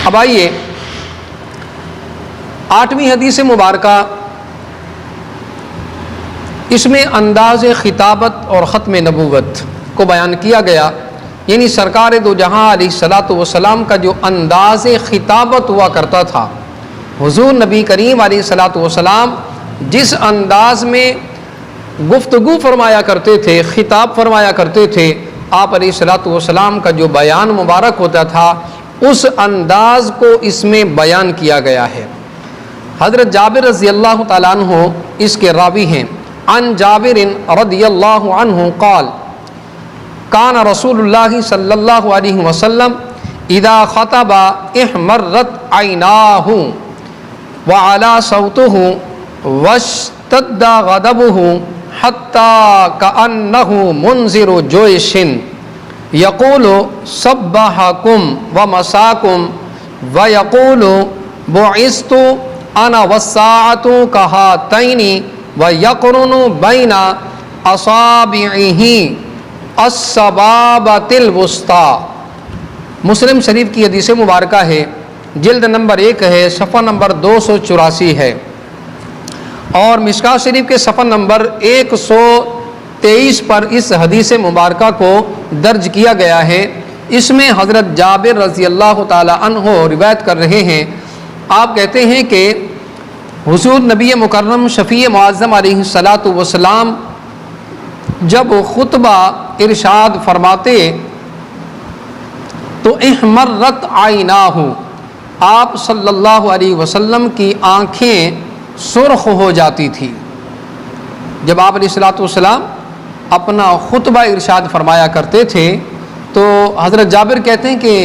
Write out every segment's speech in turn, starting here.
اب آئیے 8ویں حدیث مبارکہ، اس میں انداز خطابت اور ختم نبوت کو بیان کیا گیا، یعنی سرکار دو جہاں علیہ الصلاۃ والسلام کا جو انداز خطابت ہوا کرتا تھا، حضور نبی کریم علیہ الصلاۃ والسلام جس انداز میں گفتگو فرمایا کرتے تھے، خطاب فرمایا کرتے تھے، آپ علیہ الصلاۃ والسلام کا جو بیان مبارک ہوتا تھا، اس انداز کو اس میں بیان کیا گیا ہے۔ حضرت جابر رضی اللہ تعالیٰ عنہ اس کے راوی ہیں۔ عن جابر رضی اللہ عنہ قال کان رسول اللہ صلی اللہ علیہ وسلم اذا خطب احمرت عیناہ وعلا صوتہ واشتد غضبہ حتی کأنہ منذر جیش یقول صبحکم ومساکم ویقول بعثت انا والساعۃ کہاتین وَيَقْرُنُ بَيْنَ أَصَابِعِهِ السَّبَابَةِ الْوُسْطَى۔ مسلم شریف کی حدیث مبارکہ ہے، جلد نمبر 1 ہے، صفحہ نمبر 284 ہے، اور مشکوٰۃ شریف کے صفحہ نمبر 123 پر اس حدیث مبارکہ کو درج کیا گیا ہے۔ اس میں حضرت جابر رضی اللہ تعالی عنہ روایت کر رہے ہیں، آپ کہتے ہیں کہ حضور نبی مکرم شفیع معظم علیہ الصلاۃ والسلام جب خطبہ ارشاد فرماتے تو احمرت عیناہ، آپ صلی اللہ علیہ وسلم کی آنکھیں سرخ ہو جاتی تھی۔ جب آپ علیہ الصلاۃ والسلام اپنا خطبہ ارشاد فرمایا کرتے تھے تو حضرت جابر کہتے ہیں کہ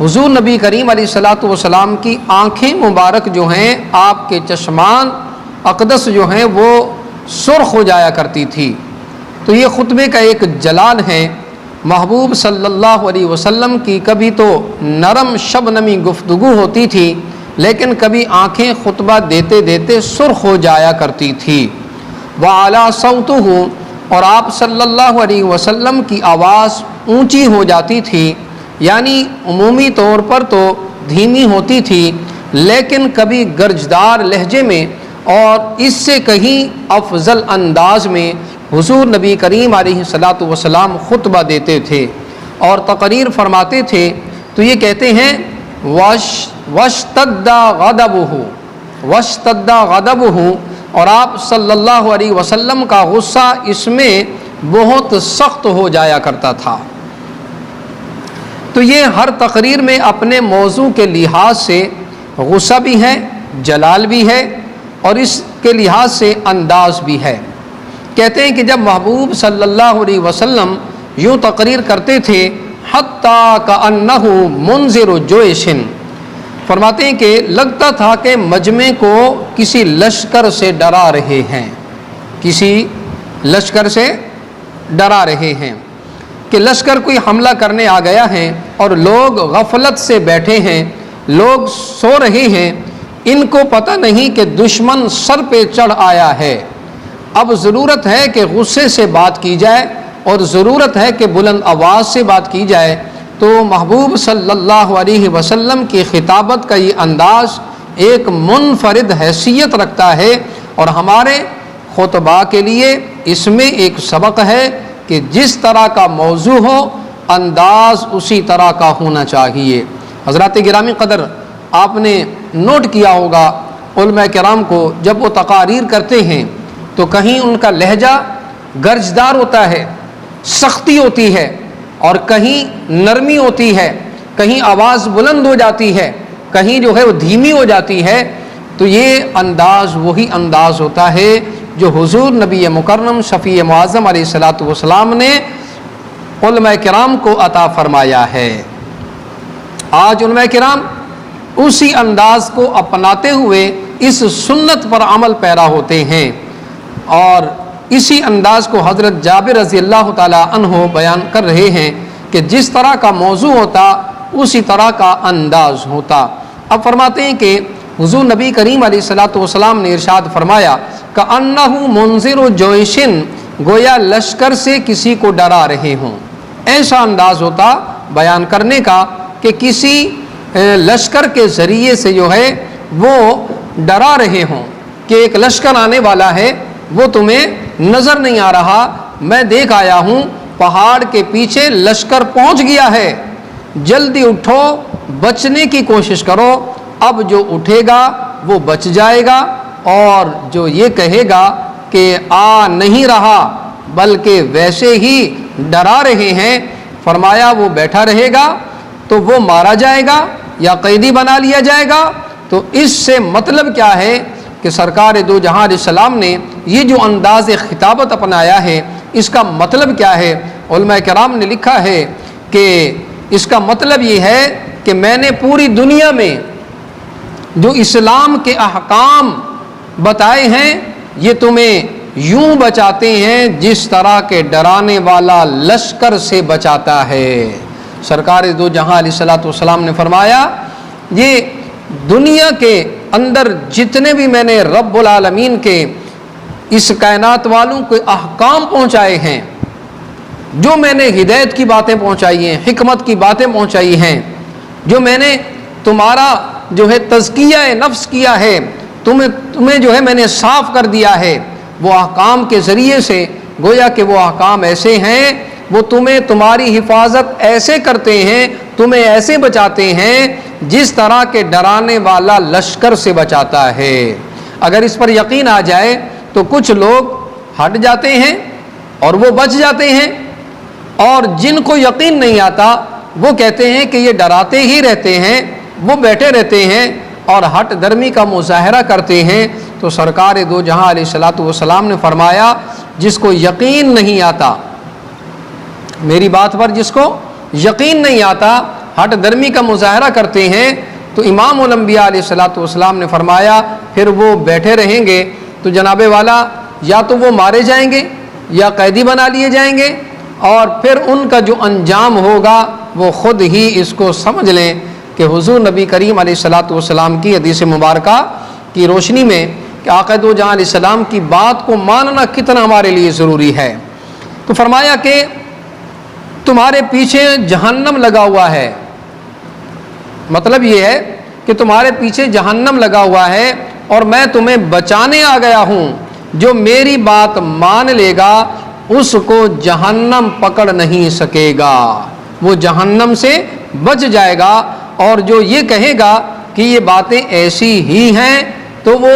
حضور نبی کریم علیہ الصلاۃ والسلام کی آنکھیں مبارک جو ہیں، آپ کے چشمان اقدس جو ہیں، وہ سرخ ہو جایا کرتی تھی۔ تو یہ خطبے کا ایک جلال ہے۔ محبوب صلی اللہ علیہ وسلم کی کبھی تو نرم شبنمی گفتگو ہوتی تھی، لیکن کبھی آنکھیں خطبہ دیتے دیتے سرخ ہو جایا کرتی تھی۔ وَعَلَى صَوْتُهُ، اور آپ صلی اللہ علیہ وسلم کی آواز اونچی ہو جاتی تھی، یعنی عمومی طور پر تو دھیمی ہوتی تھی، لیکن کبھی گرجدار لہجے میں اور اس سے کہیں افضل انداز میں حضور نبی کریم علیہ الصلاۃ والسلام خطبہ دیتے تھے اور تقریر فرماتے تھے۔ تو یہ کہتے ہیں واشتد غضبہ، اور آپ صلی اللہ علیہ وسلم کا غصہ اس میں بہت سخت ہو جایا کرتا تھا۔ تو یہ ہر تقریر میں اپنے موضوع کے لحاظ سے غصہ بھی ہے، جلال بھی ہے، اور اس کے لحاظ سے انداز بھی ہے۔ کہتے ہیں کہ جب محبوب صلی اللہ علیہ وسلم یوں تقریر کرتے تھے، حتیٰ کأنہ منذر جیش، فرماتے ہیں کہ لگتا تھا کہ مجمع کو کسی لشکر سے ڈرا رہے ہیں، کسی لشکر سے ڈرا رہے ہیں، کہ لشکر کوئی حملہ کرنے آ گیا ہے اور لوگ غفلت سے بیٹھے ہیں، لوگ سو رہے ہیں، ان کو پتہ نہیں کہ دشمن سر پہ چڑھ آیا ہے۔ اب ضرورت ہے کہ غصے سے بات کی جائے اور ضرورت ہے کہ بلند آواز سے بات کی جائے۔ تو محبوب صلی اللہ علیہ وسلم کی خطابت کا یہ انداز ایک منفرد حیثیت رکھتا ہے، اور ہمارے خطباء کے لیے اس میں ایک سبق ہے کہ جس طرح کا موضوع ہو، انداز اسی طرح کا ہونا چاہیے۔ حضرات گرامی قدر، آپ نے نوٹ کیا ہوگا علماء کرام کو جب وہ تقاریر کرتے ہیں تو کہیں ان کا لہجہ گرجدار ہوتا ہے، سختی ہوتی ہے، اور کہیں نرمی ہوتی ہے، کہیں آواز بلند ہو جاتی ہے، کہیں جو ہے وہ دھیمی ہو جاتی ہے۔ تو یہ انداز وہی انداز ہوتا ہے جو حضور نبی مکرم شفیع معظم علیہ الصلاۃ والسلام نے علماء کرام کو عطا فرمایا ہے۔ آج علماء کرام اسی انداز کو اپناتے ہوئے اس سنت پر عمل پیرا ہوتے ہیں، اور اسی انداز کو حضرت جابر رضی اللہ تعالی عنہ بیان کر رہے ہیں کہ جس طرح کا موضوع ہوتا اسی طرح کا انداز ہوتا۔ اب فرماتے ہیں کہ حضور نبی کریم علیہ الصلاۃ والسلام نے ارشاد فرمایا کأنہ منذر جیش، گویا لشکر سے کسی کو ڈرا رہے ہوں۔ ایسا انداز ہوتا بیان کرنے کا کہ کسی لشکر کے ذریعے سے جو ہے وہ ڈرا رہے ہوں کہ ایک لشکر آنے والا ہے، وہ تمہیں نظر نہیں آ رہا، میں دیکھ آیا ہوں پہاڑ کے پیچھے لشکر پہنچ گیا ہے، جلدی اٹھو، بچنے کی کوشش کرو۔ اب جو اٹھے گا وہ بچ جائے گا، اور جو یہ کہے گا کہ آ نہیں رہا بلکہ ویسے ہی ڈرا رہے ہیں، فرمایا وہ بیٹھا رہے گا تو وہ مارا جائے گا یا قیدی بنا لیا جائے گا۔ تو اس سے مطلب کیا ہے کہ سرکار دو جہاں علیہ السلام نے یہ جو انداز خطابت اپنایا ہے، اس کا مطلب کیا ہے؟ علماء کرام نے لکھا ہے کہ اس کا مطلب یہ ہے کہ میں نے پوری دنیا میں جو اسلام کے احکام بتائے ہیں یہ تمہیں یوں بچاتے ہیں جس طرح کے ڈرانے والا لشکر سے بچاتا ہے۔ سرکار دو جہاں علیہ السلام نے فرمایا یہ دنیا کے اندر جتنے بھی میں نے رب العالمین کے اس کائنات والوں کو احکام پہنچائے ہیں، جو میں نے ہدایت کی باتیں پہنچائی ہیں، حکمت کی باتیں پہنچائی ہیں، جو میں نے تمہارا جو ہے تزکیہ نفس کیا ہے، تمہیں جو ہے میں نے صاف کر دیا ہے، وہ احکام کے ذریعے سے گویا کہ وہ احکام ایسے ہیں، وہ تمہیں تمہاری حفاظت ایسے کرتے ہیں، تمہیں ایسے بچاتے ہیں جس طرح کے ڈرانے والا لشکر سے بچاتا ہے۔ اگر اس پر یقین آ جائے تو کچھ لوگ ہٹ جاتے ہیں اور وہ بچ جاتے ہیں، اور جن کو یقین نہیں آتا وہ کہتے ہیں کہ یہ ڈراتے ہی رہتے ہیں، وہ بیٹھے رہتے ہیں اور ہٹ درمی کا مظاہرہ کرتے ہیں۔ تو سرکار دو جہاں علیہ السلام نے فرمایا جس کو یقین نہیں آتا، میری بات پر جس کو یقین نہیں آتا، ہٹ درمی کا مظاہرہ کرتے ہیں، تو امام الانبیاء علیہ السلام نے فرمایا پھر وہ بیٹھے رہیں گے تو جناب والا یا تو وہ مارے جائیں گے یا قیدی بنا لیے جائیں گے، اور پھر ان کا جو انجام ہوگا وہ خود ہی اس کو سمجھ لیں کہ حضور نبی کریم علیہ السلام کی حدیث مبارکہ کی روشنی میں کہ آقا دو جہاں علیہ السلام کی بات کو ماننا کتنا ہمارے لیے ضروری ہے۔ تو فرمایا کہ تمہارے پیچھے جہنم لگا ہوا ہے، مطلب یہ ہے کہ تمہارے پیچھے جہنم لگا ہوا ہے اور میں تمہیں بچانے آ گیا ہوں، جو میری بات مان لے گا اس کو جہنم پکڑ نہیں سکے گا، وہ جہنم سے بچ جائے گا، اور جو یہ کہے گا کہ یہ باتیں ایسی ہی ہیں تو وہ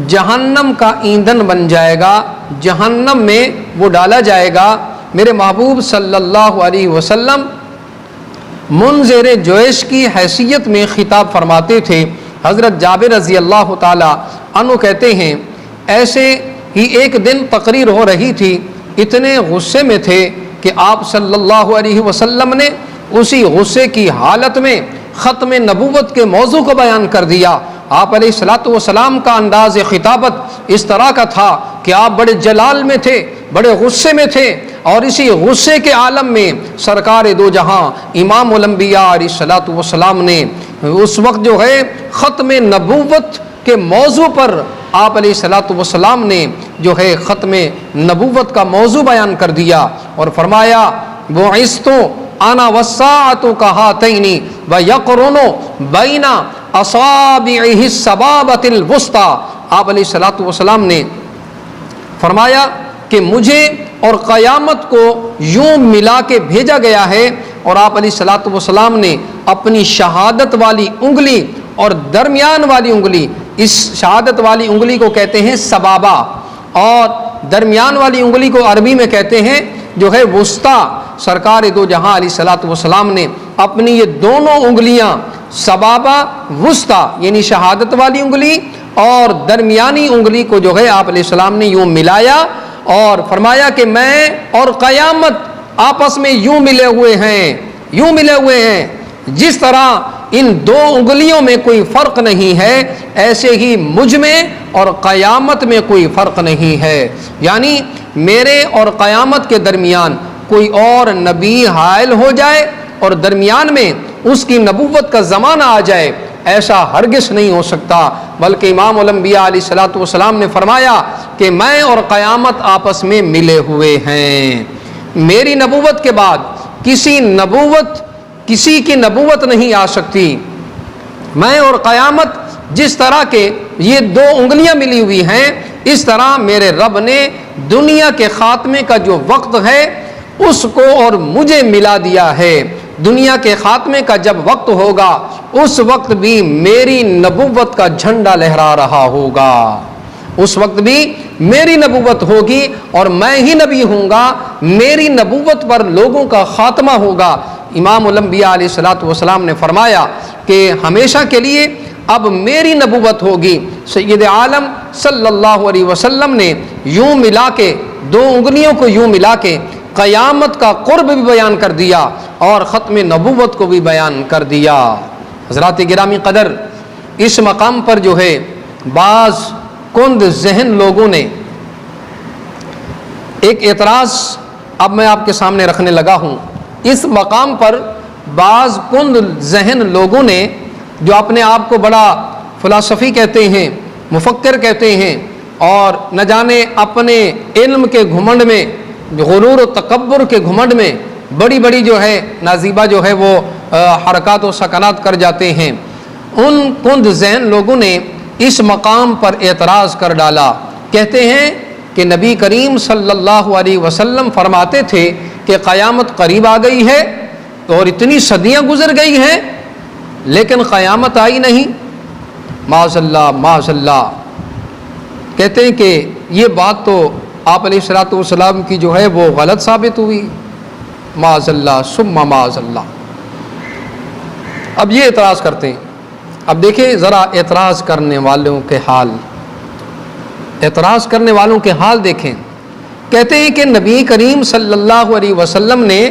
جہنم کا ایندھن بن جائے گا، جہنم میں وہ ڈالا جائے گا۔ میرے محبوب صلی اللہ علیہ وسلم منذر جویش کی حیثیت میں خطاب فرماتے تھے۔ حضرت جابر رضی اللہ تعالی عنہ کہتے ہیں ایسے ہی ایک دن تقریر ہو رہی تھی، اتنے غصے میں تھے کہ آپ صلی اللہ علیہ وسلم نے اسی غصے کی حالت میں ختم نبوت کے موضوع کو بیان کر دیا۔ آپ علیہ السلام کا انداز خطابت اس طرح کا تھا کہ آپ بڑے جلال میں تھے، بڑے غصے میں تھے، اور اسی غصے کے عالم میں سرکار دو جہاں امام الانبیاء علیہ السلام نے اس وقت جو ہے ختم نبوت کے موضوع پر آپ علیہ السلام نے جو ہے ختم نبوت کا موضوع بیان کر دیا اور فرمایا بعثت انا والساعۃ کہاتین ویقرن بین اصابعہ السبابۃ الوسطی۔ آپ علیہ السلام نے فرمایا کہ مجھے اور قیامت کو یوں ملا کے بھیجا گیا ہے، اور آپ علیہ السلام نے اپنی شہادت والی انگلی اور درمیان والی انگلی، اس شہادت والی انگلی کو کہتے ہیں سبابہ، اور درمیان والی انگلی کو عربی میں کہتے ہیں جو ہے وسطیٰ۔ سرکار دو جہاں علیہ السلام نے اپنی یہ دونوں انگلیاں سبابہ وسطیٰ یعنی شہادت والی انگلی اور درمیانی انگلی کو جو ہے آپ علیہ السلام نے یوں ملایا اور فرمایا کہ میں اور قیامت آپس میں یوں ملے ہوئے ہیں، جس طرح ان دو انگلیوں میں کوئی فرق نہیں ہے ایسے ہی مجھ میں اور قیامت میں کوئی فرق نہیں ہے۔ یعنی میرے اور قیامت کے درمیان کوئی اور نبی حائل ہو جائے اور درمیان میں اس کی نبوت کا زمانہ آ جائے، ایسا ہرگز نہیں ہو سکتا، بلکہ امام الانبیاء علیہ السلام نے فرمایا کہ میں اور قیامت آپس میں ملے ہوئے ہیں۔ میری نبوت کے بعد کسی کی نبوت نہیں آ سکتی، میں اور قیامت جس طرح کے یہ دو انگلیاں ملی ہوئی ہیں، اس طرح میرے رب نے دنیا کے خاتمے کا جو وقت ہے اس کو اور مجھے ملا دیا ہے۔ دنیا کے خاتمے کا جب وقت ہوگا اس وقت بھی میری نبوت کا جھنڈا لہرا رہا ہوگا، اس وقت بھی میری نبوت ہوگی اور میں ہی نبی ہوں گا، میری نبوت پر لوگوں کا خاتمہ ہوگا۔ امام الانبیاء علیہ الصلوۃ والسلام نے فرمایا کہ ہمیشہ کے لیے اب میری نبوت ہوگی۔ سید عالم صلی اللہ علیہ وسلم نے یوں ملا کے دو انگلیوں کو یوں ملا کے قیامت کا قرب بھی بیان کر دیا اور ختم نبوت کو بھی بیان کر دیا۔ حضرات گرامی قدر، اس مقام پر جو ہے بعض کند ذہن لوگوں نے ایک اعتراض اب میں آپ کے سامنے رکھنے لگا ہوں۔ اس مقام پر بعض کند ذہن لوگوں نے جو اپنے آپ کو بڑا فلسفی کہتے ہیں، مفکر کہتے ہیں، اور نہ جانے اپنے علم کے گھمنڈ میں، غرور و تکبر کے گھمنڈ میں بڑی بڑی جو ہے نازیبہ جو ہے وہ حرکات و سکنات کر جاتے ہیں، ان کند ذہن لوگوں نے اس مقام پر اعتراض کر ڈالا۔ کہتے ہیں کہ نبی کریم صلی اللہ علیہ وسلم فرماتے تھے کہ قیامت قریب آ گئی ہے اور اتنی صدیاں گزر گئی ہیں لیکن قیامت آئی نہیں۔ معاذ اللہ معاذ اللہ۔ کہتے ہیں کہ یہ بات تو آپ علیہ الصلوۃ والسلام کی جو ہے وہ غلط ثابت ہوئی، معاذ اللہ ثم معاذ اللہ۔ اب یہ اعتراض کرتے ہیں۔ اب دیکھیں ذرا اعتراض کرنے والوں کے حال، اعتراض کرنے والوں کے حال دیکھیں۔ کہتے ہیں کہ نبی کریم صلی اللہ علیہ وسلم نے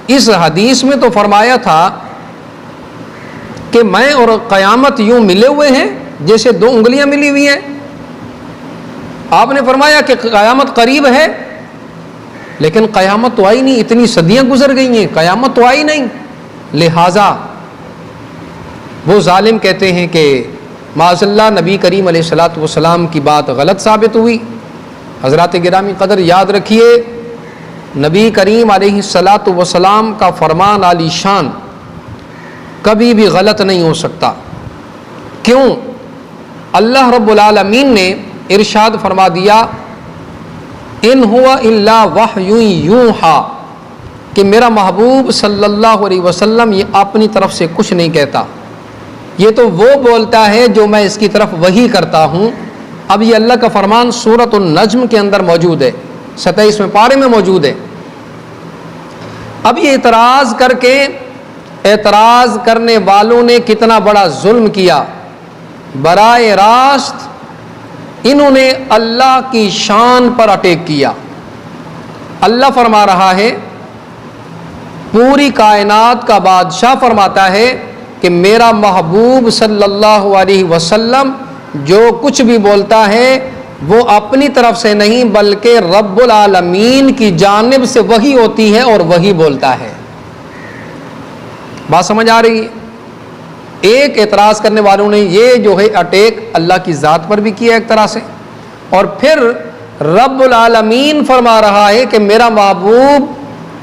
اس حدیث میں تو فرمایا تھا کہ میں اور قیامت یوں ملے ہوئے ہیں جیسے دو انگلیاں ملی ہوئی ہیں۔ آپ نے فرمایا کہ قیامت قریب ہے، لیکن قیامت تو آئی نہیں، اتنی صدیاں گزر گئی ہیں، قیامت تو آئی نہیں۔ لہٰذا وہ ظالم کہتے ہیں کہ معاذ اللہ نبی کریم علیہ الصلوۃ والسلام کی بات غلط ثابت ہوئی۔ حضرات گرامی قدر یاد رکھیے، نبی کریم علیہ الصلوۃ والسلام کا فرمان عالی شان کبھی بھی غلط نہیں ہو سکتا۔ کیوں؟ اللہ رب العالمین نے ارشاد فرما دیا، ان ہوا الا وحی یوحی، کہ میرا محبوب صلی اللہ علیہ وسلم یہ اپنی طرف سے کچھ نہیں کہتا، یہ تو وہ بولتا ہے جو میں اس کی طرف وحی کرتا ہوں۔ اب یہ اللہ کا فرمان سورۃ النجم کے اندر موجود ہے، 27ویں پارے میں موجود ہے۔ اب یہ اعتراض کر کے اعتراض کرنے والوں نے کتنا بڑا ظلم کیا، براہ راست انہوں نے اللہ کی شان پر اٹیک کیا۔ اللہ فرما رہا ہے، پوری کائنات کا بادشاہ فرماتا ہے کہ میرا محبوب صلی اللہ علیہ وسلم جو کچھ بھی بولتا ہے وہ اپنی طرف سے نہیں بلکہ رب العالمین کی جانب سے وحی ہوتی ہے اور وہی بولتا ہے۔ بات سمجھ آ رہی ہے؟ ایک اعتراض کرنے والوں نے یہ جو ہے اٹیک اللہ کی ذات پر بھی کیا ایک طرح سے، اور پھر رب العالمین فرما رہا ہے کہ میرا محبوب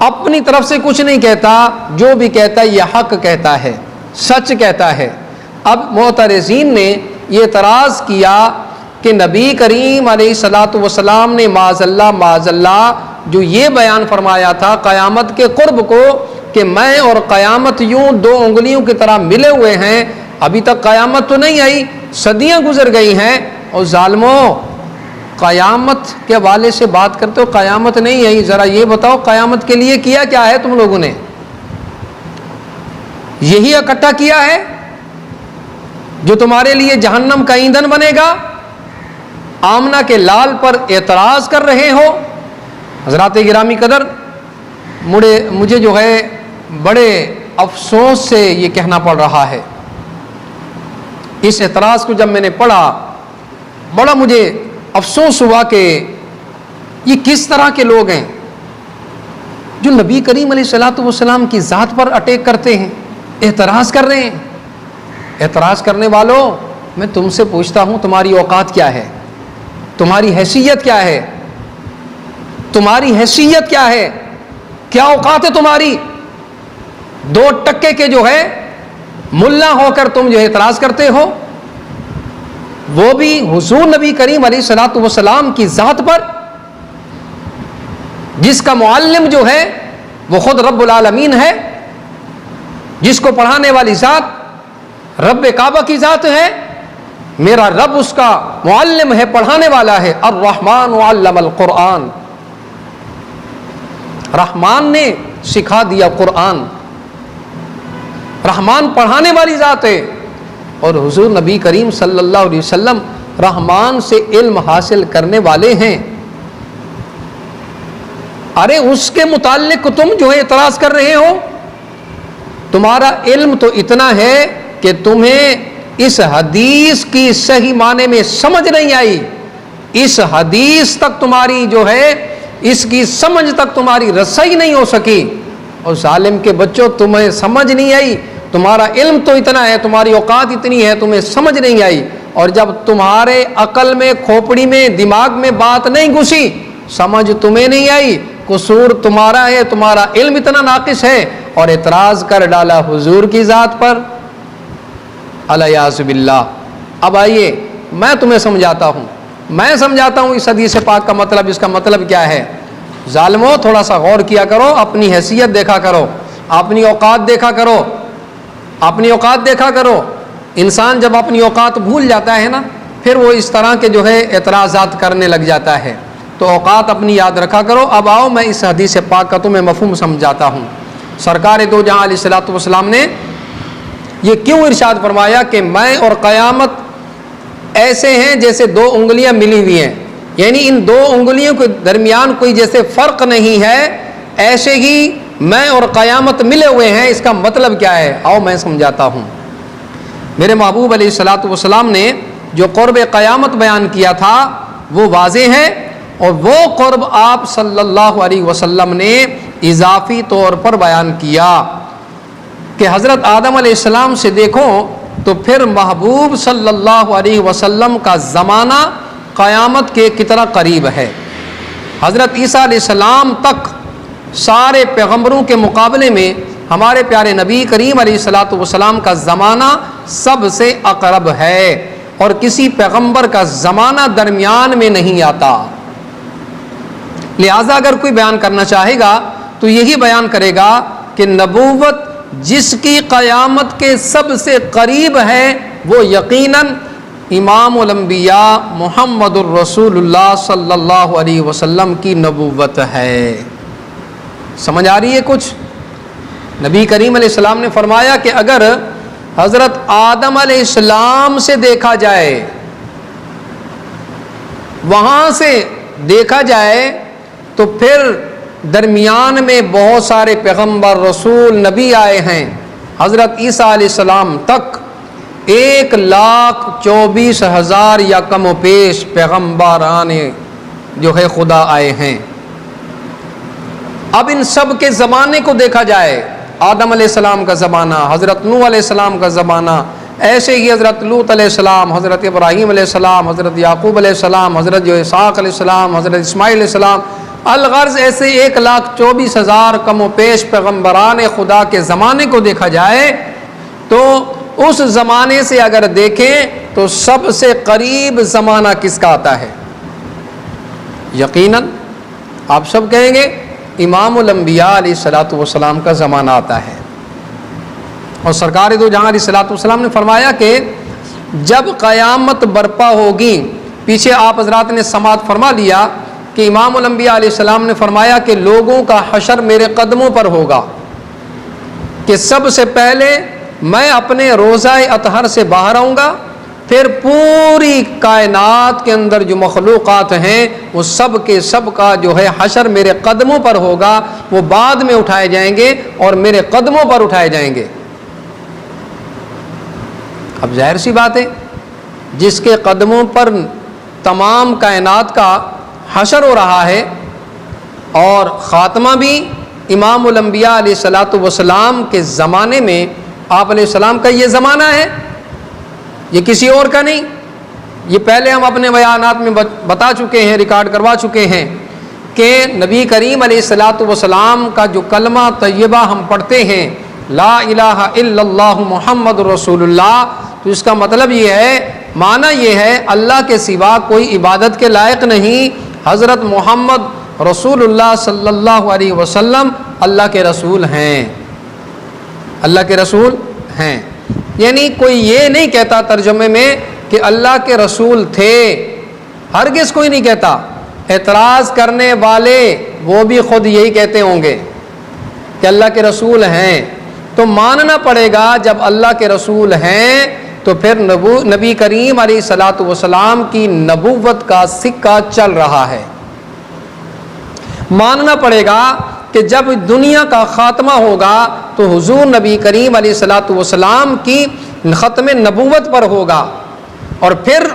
اپنی طرف سے کچھ نہیں کہتا، جو بھی کہتا ہے یہ حق کہتا ہے، سچ کہتا ہے۔ اب معترضین نے یہ اعتراض کیا کہ نبی کریم علیہ الصلوۃ والسلام نے معاذ اللہ جو یہ بیان فرمایا تھا قیامت کے قرب کو کہ میں اور قیامت یوں دو انگلیوں کی طرح ملے ہوئے ہیں، ابھی تک قیامت تو نہیں آئی، صدیاں گزر گئی ہیں۔ اور ظالموں، قیامت کے حوالے سے بات کرتے ہو، قیامت نہیں آئی، ذرا یہ بتاؤ قیامت کے لیے کیا کیا ہے تم لوگوں نے؟ یہی اکٹھا کیا ہے جو تمہارے لیے جہنم کا ایندھن بنے گا؟ آمنہ کے لال پر اعتراض کر رہے ہو۔ حضرات گرامی قدر، مجھے جو ہے بڑے افسوس سے یہ کہنا پڑ رہا ہے، اس اعتراض کو جب میں نے پڑھا بڑا مجھے افسوس ہوا کہ یہ کس طرح کے لوگ ہیں جو نبی کریم علیہ الصلوۃ والسلام کی ذات پر اٹیک کرتے ہیں، اعتراض کر رہے ہیں۔ اعتراض کرنے والوں، میں تم سے پوچھتا ہوں تمہاری اوقات کیا ہے؟ تمہاری حیثیت کیا ہے؟ تمہاری حیثیت کیا ہے؟ کیا اوقات ہے تمہاری؟ دو ٹکے کے جو ہے ملا ہو کر تم جو اعتراض کرتے ہو، وہ بھی حضور نبی کریم علیہ الصلوۃ والسلام کی ذات پر، جس کا معلم جو ہے وہ خود رب العالمین ہے، جس کو پڑھانے والی ذات رب کعبہ کی ذات ہے، میرا رب اس کا معلم ہے، پڑھانے والا ہے۔ الرحمن علم القرآن، رحمان نے سکھا دیا قرآن، رحمان پڑھانے والی ذات ہے، اور حضور نبی کریم صلی اللہ علیہ وسلم رحمان سے علم حاصل کرنے والے ہیں۔ ارے اس کے متعلق تم جو ہے اعتراض کر رہے ہو، تمہارا علم تو اتنا ہے کہ تمہیں اس حدیث کی صحیح معنی میں سمجھ نہیں آئی، اس حدیث تک تمہاری جو ہے اس کی سمجھ تک تمہاری رسائی نہیں ہو سکی، اور ظالم کے بچوں تمہیں سمجھ نہیں آئی، تمہارا علم تو اتنا ہے، تمہاری اوقات اتنی ہے، تمہیں سمجھ نہیں آئی، اور جب تمہارے عقل میں، کھوپڑی میں، دماغ میں بات نہیں گھسی، سمجھ تمہیں نہیں آئی، قصور تمہارا ہے، تمہارا علم اتنا ناقص ہے، اور اعتراض کر ڈالا حضور کی ذات پر، الیاذ باللہ۔ اب آئیے میں تمہیں سمجھاتا ہوں، اس حدیث پاک کا مطلب، اس کا مطلب کیا ہے۔ ظالموں تھوڑا سا غور کیا کرو، اپنی حیثیت دیکھا کرو، اپنی اوقات دیکھا کرو، اپنی اوقات دیکھا کرو۔ انسان جب اپنی اوقات بھول جاتا ہے نا، پھر وہ اس طرح کے جو ہے اعتراضات کرنے لگ جاتا ہے، تو اوقات اپنی یاد رکھا کرو۔ اب آؤ میں اس حدیث پاک کا تمہیں مفہوم سمجھاتا ہوں۔ سرکار دو جہاں علیہ الصلوۃ والسلام نے یہ کیوں ارشاد فرمایا کہ میں اور قیامت ایسے ہیں جیسے دو انگلیاں ملی ہوئی ہیں، یعنی ان دو انگلیوں کے درمیان کوئی جیسے فرق نہیں ہے، ایسے ہی میں اور قیامت ملے ہوئے ہیں۔ اس کا مطلب کیا ہے؟ آؤ میں سمجھاتا ہوں۔ میرے محبوب علیہ الصلوۃ والسلام نے جو قرب قیامت بیان کیا تھا وہ واضح ہے، اور وہ قرب آپ صلی اللہ علیہ وسلم نے اضافی طور پر بیان کیا کہ حضرت آدم علیہ السلام سے دیکھو تو پھر محبوب صلی اللہ علیہ وسلم کا زمانہ قیامت کے کتنا قریب ہے۔ حضرت عیسیٰ علیہ السلام تک سارے پیغمبروں کے مقابلے میں ہمارے پیارے نبی کریم علیہ الصلوۃ والسلام کا زمانہ سب سے اقرب ہے، اور کسی پیغمبر کا زمانہ درمیان میں نہیں آتا۔ لہٰذا اگر کوئی بیان کرنا چاہے گا تو یہی بیان کرے گا کہ نبوت جس کی قیامت کے سب سے قریب ہے وہ یقیناً امام الانبیاء محمد الرسول اللہ صلی اللہ علیہ وسلم کی نبوت ہے۔ سمجھ آ رہی ہے کچھ؟ نبی کریم علیہ السلام نے فرمایا کہ اگر حضرت آدم علیہ السلام سے دیکھا جائے، وہاں سے دیکھا جائے، تو پھر درمیان میں بہت سارے پیغمبر، رسول، نبی آئے ہیں۔ حضرت عیسیٰ علیہ السلام تک 1,24,000 یا کم و بیش پیغمبران جو ہے خدا آئے ہیں۔ اب ان سب کے زمانے کو دیکھا جائے، آدم علیہ السلام کا زمانہ، حضرت نوح علیہ السلام کا زمانہ، ایسے ہی حضرت لوط علیہ السلام، حضرت ابراہیم علیہ السلام، حضرت یعقوب علیہ السلام، حضرت اسحاق علیہ السلام، حضرت اسماعیل علیہ السلام، الغرض ایسے 1,24,000 کم و بیش پیغمبران خدا کے زمانے کو دیکھا جائے، تو اس زمانے سے اگر دیکھیں تو سب سے قریب زمانہ کس کا آتا ہے؟ یقیناً آپ سب کہیں گے امام الانبیاء علیہ الصلوۃ والسلام کا زمانہ آتا ہے۔ اور سرکار دو جہاں علیہ الصلوۃ والسلام نے فرمایا کہ جب قیامت برپا ہوگی، پیچھے آپ حضرات نے سماعت فرما لیا کہ امام الانبیاء علیہ السلام نے فرمایا کہ لوگوں کا حشر میرے قدموں پر ہوگا، کہ سب سے پہلے میں اپنے روضہ اطہر سے باہر آؤں گا، پھر پوری کائنات کے اندر جو مخلوقات ہیں وہ سب کے سب کا جو ہے حشر میرے قدموں پر ہوگا، وہ بعد میں اٹھائے جائیں گے اور میرے قدموں پر اٹھائے جائیں گے۔ اب ظاہر سی بات ہے، جس کے قدموں پر تمام کائنات کا حشر ہو رہا ہے، اور خاتمہ بھی امام الانبیاء علیہ الصلوۃ والسلام کے زمانے میں، آپ علیہ السلام کا یہ زمانہ ہے، یہ کسی اور کا نہیں۔ یہ پہلے ہم اپنے بیانات میں بتا چکے ہیں، ریکارڈ کروا چکے ہیں کہ نبی کریم علیہ الصلوۃ والسلام کا جو کلمہ طیبہ ہم پڑھتے ہیں، لا الہ الا اللہ محمد رسول اللہ، تو اس کا مطلب یہ ہے، معنی یہ ہے اللہ کے سوا کوئی عبادت کے لائق نہیں، حضرت محمد رسول اللہ صلی اللہ علیہ وسلم اللہ کے رسول ہیں، اللہ کے رسول ہیں۔ یعنی کوئی یہ نہیں کہتا ترجمے میں کہ اللہ کے رسول تھے، ہرگز کوئی نہیں کہتا۔ اعتراض کرنے والے وہ بھی خود یہی کہتے ہوں گے کہ اللہ کے رسول ہیں، تو ماننا پڑے گا جب اللہ کے رسول ہیں تو پھر نبی کریم علیہ الصلاۃ والسلام کی نبوت کا سکہ چل رہا ہے۔ ماننا پڑے گا کہ جب دنیا کا خاتمہ ہوگا تو حضور نبی کریم علیہ الصلاۃ والسلام کی ختم نبوت پر ہوگا، اور پھر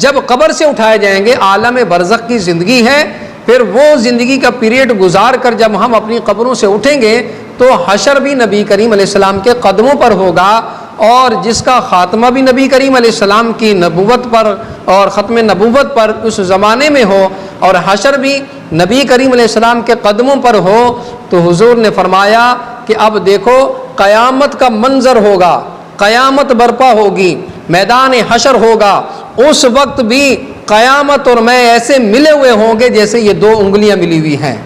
جب قبر سے اٹھائے جائیں گے، عالم برزخ کی زندگی ہے، پھر وہ زندگی کا پیریڈ گزار کر جب ہم اپنی قبروں سے اٹھیں گے تو حشر بھی نبی کریم علیہ السلام کے قدموں پر ہوگا، اور جس کا خاتمہ بھی نبی کریم علیہ السلام کی نبوت پر اور ختم نبوت پر اس زمانے میں ہو، اور حشر بھی نبی کریم علیہ السلام کے قدموں پر ہو، تو حضور نے فرمایا کہ اب دیکھو قیامت کا منظر ہوگا، قیامت برپا ہوگی، میدان حشر ہوگا، اس وقت بھی قیامت اور میں ایسے ملے ہوئے ہوں گے جیسے یہ دو انگلیاں ملی ہوئی ہیں،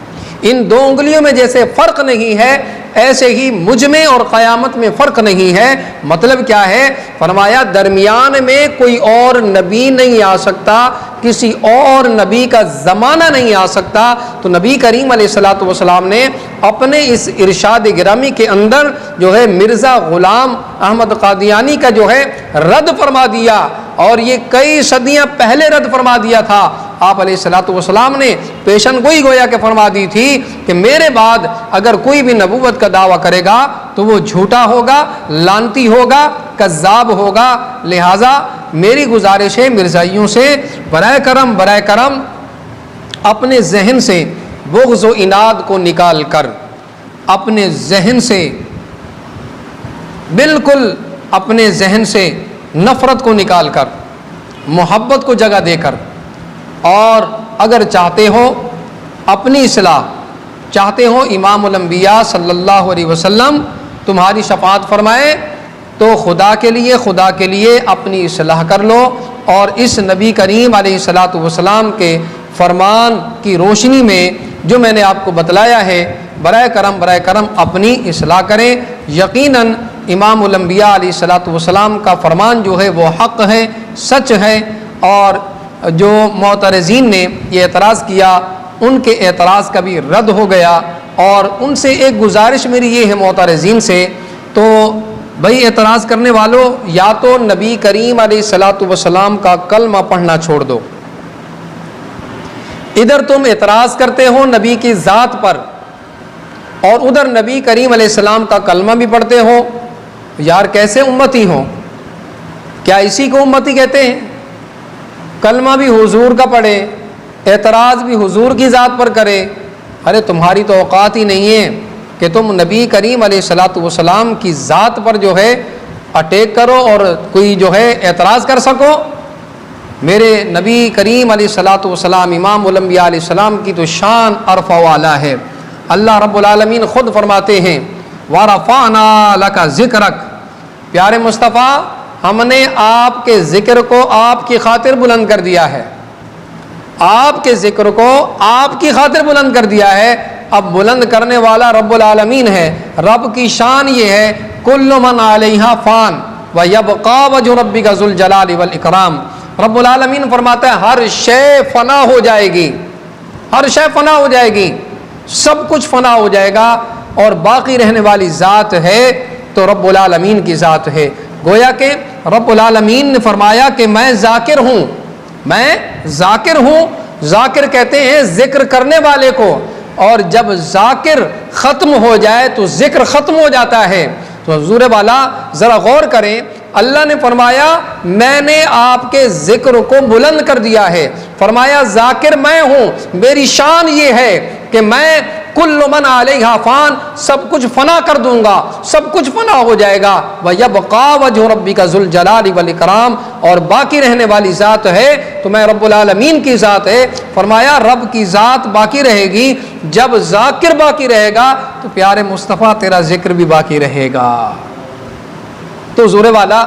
ان دو انگلیوں میں جیسے فرق نہیں ہے ایسے ہی مجھ میں اور قیامت میں فرق نہیں ہے۔ مطلب کیا ہے؟ فرمایا درمیان میں کوئی اور نبی نہیں آ سکتا، کسی اور نبی کا زمانہ نہیں آ سکتا۔ تو نبی کریم علیہ الصلاۃ والسلام نے اپنے اس ارشاد گرامی کے اندر جو ہے مرزا غلام احمد قادیانی کا جو ہے رد فرما دیا، اور یہ کئی صدیاں پہلے رد فرما دیا تھا۔ آپ علیہ الصلاۃ والسلام نے پیشن گوئی گویا کہ فرما دی تھی کہ میرے بعد اگر کوئی بھی نبوت کا دعویٰ کرے گا تو وہ جھوٹا ہوگا، لعنتی ہوگا، کذاب ہوگا۔ لہٰذا میری گزارش ہے مرزائیوں سے، برائے کرم اپنے ذہن سے بغض و عناد کو نکال کر، اپنے ذہن سے بالکل اپنے ذہن سے نفرت کو نکال کر، محبت کو جگہ دے کر، اور اگر چاہتے ہو اپنی اصلاح، چاہتے ہو امام الانبیاء صلی اللہ علیہ وسلم تمہاری شفاعت فرمائے، تو خدا کے لیے اپنی اصلاح کر لو، اور اس نبی کریم علیہ الصلاۃ والسلام کے فرمان کی روشنی میں جو میں نے آپ کو بتلایا ہے، برائے کرم اپنی اصلاح کریں۔ یقیناً امام الانبیاء علیہ الصلاۃ والسلام کا فرمان جو ہے وہ حق ہے، سچ ہے، اور جو معترضین نے یہ اعتراض کیا ان کے اعتراض کا بھی رد ہو گیا۔ اور ان سے ایک گزارش میری یہ ہے معترضین سے، تو بھائی اعتراض کرنے والوں، یا تو نبی کریم علیہ الصلاۃ والسلام کا کلمہ پڑھنا چھوڑ دو، ادھر تم اعتراض کرتے ہو نبی کی ذات پر اور ادھر نبی کریم علیہ السلام کا کلمہ بھی پڑھتے ہو، یار کیسے امتی ہو؟ کیا اسی کو امتی کہتے ہیں؟ کلمہ بھی حضور کا پڑھے، اعتراض بھی حضور کی ذات پر کرے۔ ارے تمہاری تو اوقات ہی نہیں ہے کہ تم نبی کریم علیہ الصلاۃ والسلام کی ذات پر جو ہے اٹیک کرو اور کوئی جو ہے اعتراض کر سکو۔ میرے نبی کریم علیہ الصلاۃ والسلام امام الانبیاء علیہ السلام کی تو شان عرفہ والا ہے۔ اللہ رب العالمین خود فرماتے ہیں وَرَفَعْنَا لَكَ ذِكْرَكَ، پیارے مصطفیٰ ہم نے آپ کے ذکر کو آپ کی خاطر بلند کر دیا ہے، آپ کے ذکر کو آپ کی خاطر بلند کر دیا ہے۔ اب بلند کرنے والا رب العالمین ہے۔ رب کی شان یہ ہے کل من علیہا فان ویبقی وجہ ربک ذو الجلال والاکرام۔ رب العالمین فرماتا ہے ہر شے فنا ہو جائے گی، ہر شے فنا ہو جائے گی، سب کچھ فنا ہو جائے گا، اور باقی رہنے والی ذات ہے تو رب العالمین کی ذات ہے۔ گویا کہ رب العالمین نے فرمایا کہ میں ذاکر ہوں، میں ذاکر ہوں۔ ذاکر کہتے ہیں ذکر کرنے والے کو، اور جب ذاکر ختم ہو جائے تو ذکر ختم ہو جاتا ہے۔ تو حضور والا ذرا غور کریں، اللہ نے فرمایا میں نے آپ کے ذکر کو بلند کر دیا ہے، فرمایا ذاکر میں ہوں، میری شان یہ ہے کہ میں کل من علیہا فان، سب کچھ فنا کر دوں گا، سب کچھ فنا ہو جائے گا، وَيَبْقَى وَجْهُ رَبِّكَ ذُو الْجَلَالِ وَالْإِكْرَامِ، اور باقی رہنے والی ذات ہے تو میں رب العالمین کی ذات ہے۔ فرمایا رب کی ذات باقی رہے گی، جب ذاکر باقی رہے گا تو پیارے مصطفیٰ تیرا ذکر بھی باقی رہے گا۔ تو زور والا،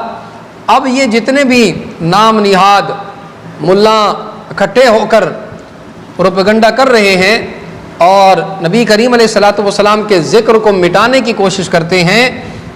اب یہ جتنے بھی نام نہاد ملا اکٹھے ہو کر پروپیگنڈا کر رہے ہیں اور نبی کریم علیہ الصلوۃ والسلام کے ذکر کو مٹانے کی کوشش کرتے ہیں،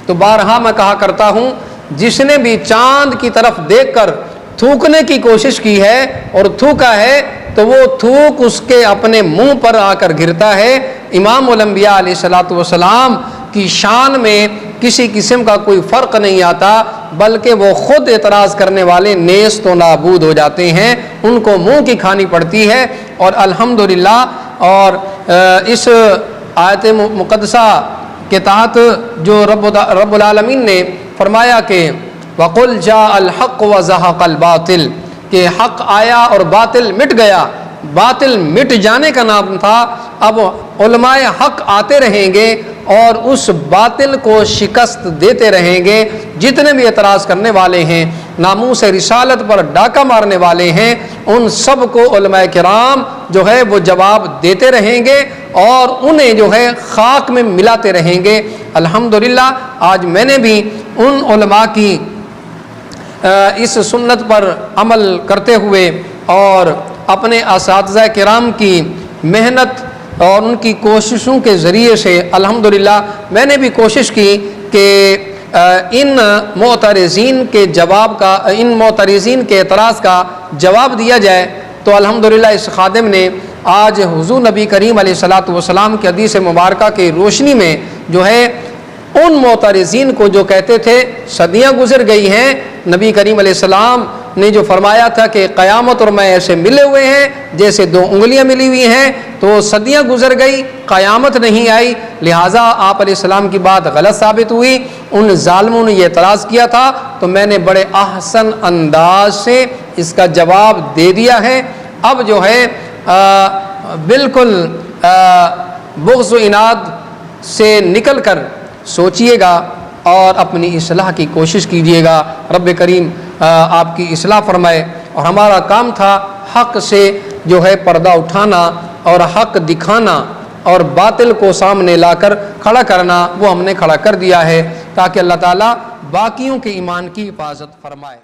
تو بارہا میں کہا کرتا ہوں، جس نے بھی چاند کی طرف دیکھ کر تھوکنے کی کوشش کی ہے اور تھوکا ہے تو وہ تھوک اس کے اپنے منہ پر آ کر گرتا ہے۔ امام الانبیاء علیہ الصلوۃ والسلام کی شان میں کسی قسم کا کوئی فرق نہیں آتا، بلکہ وہ خود اعتراض کرنے والے نیست و نابود ہو جاتے ہیں، ان کو منہ کی کھانی پڑتی ہے۔ اور الحمدللہ، اور اس آیت مقدسہ کے تحت جو رب العالمین نے فرمایا کہ وَقُلْ جَاءَ الْحَقُّ وَزَهَقَ الْبَاطِلُ، کہ حق آیا اور باطل مٹ گیا۔ باطل مٹ جانے کا نام تھا، اب علماء حق آتے رہیں گے اور اس باطل کو شکست دیتے رہیں گے۔ جتنے بھی اعتراض کرنے والے ہیں، ناموس رسالت پر ڈاکہ مارنے والے ہیں، ان سب کو علماء کرام جو ہے وہ جواب دیتے رہیں گے اور انہیں جو ہے خاک میں ملاتے رہیں گے۔ الحمدللہ آج میں نے بھی ان علماء کی اس سنت پر عمل کرتے ہوئے اور اپنے اساتذہ کرام کی محنت اور ان کی کوششوں کے ذریعے سے الحمدللہ میں نے بھی کوشش کی کہ ان معترضین کے جواب کا، ان معترضین کے اعتراض کا جواب دیا جائے۔ تو الحمدللہ اس خادم نے آج حضور نبی کریم علیہ الصلوۃ والسلام کی حدیث مبارکہ کی روشنی میں جو ہے ان معترضین کو جو کہتے تھے صدیاں گزر گئی ہیں، نبی کریم علیہ السلام نے جو فرمایا تھا کہ قیامت اور میں ایسے ملے ہوئے ہیں جیسے دو انگلیاں ملی ہوئی ہیں، تو صدیاں گزر گئی، قیامت نہیں آئی، لہٰذا آپ علیہ السلام کی بات غلط ثابت ہوئی۔ ان ظالموں نے یہ اعتراض کیا تھا تو میں نے بڑے احسن انداز سے اس کا جواب دے دیا ہے۔ اب جو ہے بالکل بغض و عناد سے نکل کر سوچئے گا اور اپنی اصلاح کی کوشش کیجیے گا۔ رب کریم آپ کی اصلاح فرمائے۔ اور ہمارا کام تھا حق سے جو ہے پردہ اٹھانا اور حق دکھانا اور باطل کو سامنے لا کر کھڑا کرنا، وہ ہم نے کھڑا کر دیا ہے تاکہ اللہ تعالیٰ باقیوں کے ایمان کی حفاظت فرمائے۔